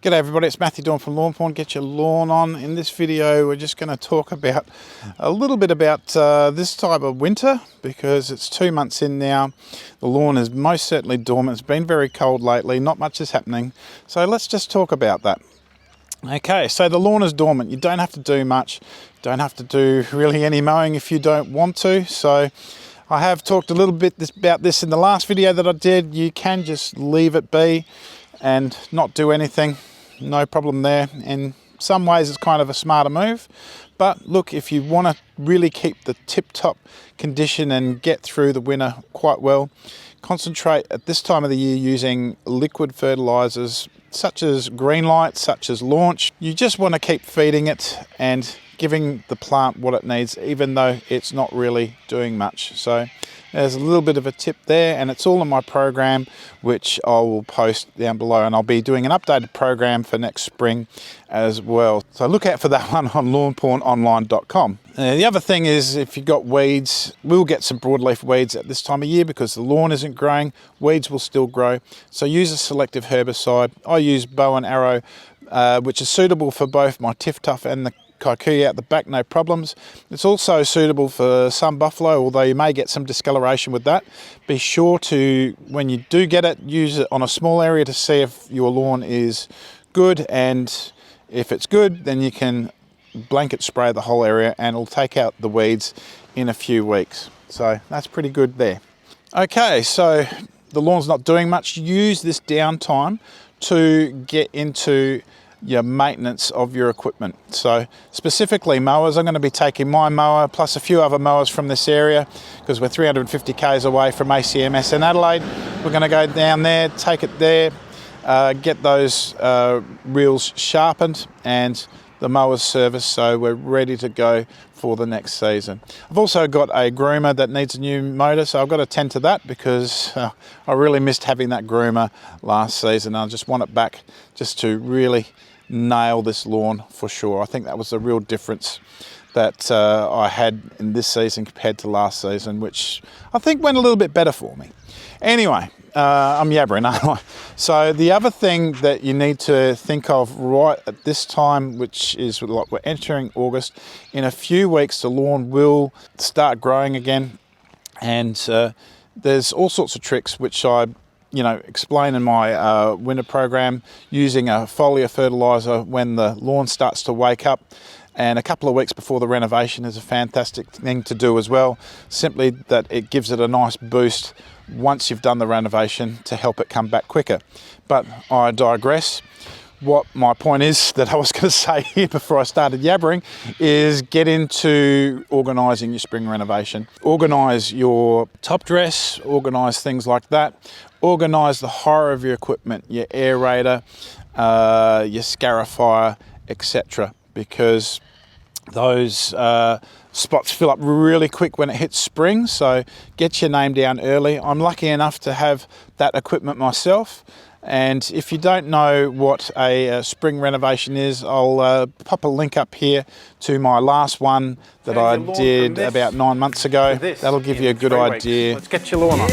G'day everybody, it's Matthew Dawn from Lawn Porn. Get your lawn on. In this video we're just going to talk about a little bit about this type of winter, because it's 2 months in now. The lawn is most certainly dormant. It's been very cold lately, not much is happening, so let's just talk about that. Okay, so the lawn is dormant. You don't have to do much, don't have to do really any mowing if you don't want to. So I have talked a little bit about this in the last video that I did. You can just leave it be and not do anything, no problem there. In some ways it's kind of a smarter move, but look, if you want to really keep the tip-top condition and get through the winter quite well, concentrate at this time of the year using liquid fertilizers such as Greenlight, such as Launch. You just want to keep feeding it and giving the plant what it needs, even though it's not really doing much. So there's a little bit of a tip there, and it's all in my program, which I will post down below, and I'll be doing an updated program for next spring as well. So look out for that one on lawnpornonline.com. The other thing is, if you've got weeds, we'll get some broadleaf weeds at this time of year because the lawn isn't growing, weeds will still grow. So use a selective herbicide. I use bow and arrow, which is suitable for both my Tiff Tuff and the kikuyu out the back, no problems. It's also suitable for some buffalo, although you may get some discoloration with that. Be sure to, when you do get it, use it on a small area to see if your lawn is good, and if it's good, then you can blanket spray the whole area and it'll take out the weeds in a few weeks. So that's pretty good there. Okay, so the lawn's not doing much. Use this downtime to get into your maintenance of your equipment. So specifically mowers, I'm going to be taking my mower plus a few other mowers from this area because we're 350 k's away from ACMS in Adelaide. We're going to go down there, take it there, get those reels sharpened and the mowers serviced, so we're ready to go for the next season. I've also got a groomer that needs a new motor, so I've got to tend to that because I really missed having that groomer last season. I just want it back just to really nail this lawn for sure. I think that was the real difference that I had in this season compared to last season, which I think went a little bit better for me. Anyway, I'm yabbering, aren't I? So the other thing that you need to think of right at this time, which is like we're entering August, in a few weeks the lawn will start growing again, and there's all sorts of tricks which I explain in my winter program, using a foliar fertilizer when the lawn starts to wake up. And a couple of weeks before the renovation is a fantastic thing to do as well, simply that it gives it a nice boost once you've done the renovation to help it come back quicker. But I digress. What my point is that I was going to say here before I started yabbering is get into organising your spring renovation. Organise your top dress, organise things like that. Organise the hire of your equipment, your aerator, your scarifier, etc. because those spots fill up really quick when it hits spring, so get your name down early. I'm lucky enough to have that equipment myself, and if you don't know what a spring renovation is, I'll pop a link up here to my last one that I did about 9 months ago. That'll give you a good idea. Let's get your lawn on.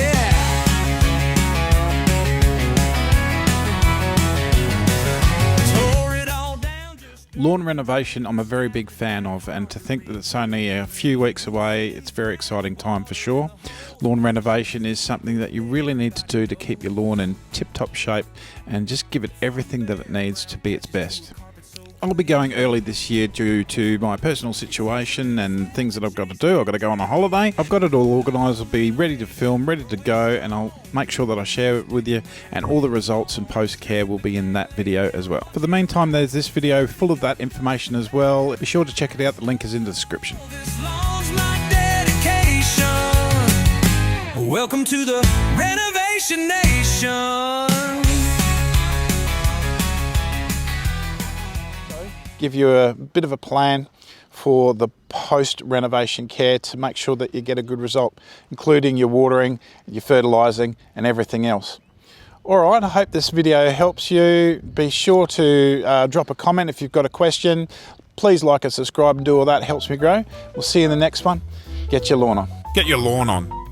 Lawn renovation I'm a very big fan of, and to think that it's only a few weeks away, it's a very exciting time for sure. Lawn renovation is something that you really need to do to keep your lawn in tip-top shape and just give it everything that it needs to be its best. I'll be going early this year due to my personal situation and things that I've got to do. I've got to go on a holiday. I've got it all organised. I'll be ready to film, ready to go, and I'll make sure that I share it with you, and all the results and post-care will be in that video as well. For the meantime, there's this video full of that information as well. Be sure to check it out. The link is in the description. Welcome to the Renovation Nation. Give you a bit of a plan for the post-renovation care to make sure that you get a good result, including your watering, your fertilising and everything else. Alright, I hope this video helps you. Be sure to drop a comment if you've got a question. Please like and subscribe and do all that, it helps me grow. We'll see you in the next one. Get your lawn on. Get your lawn on.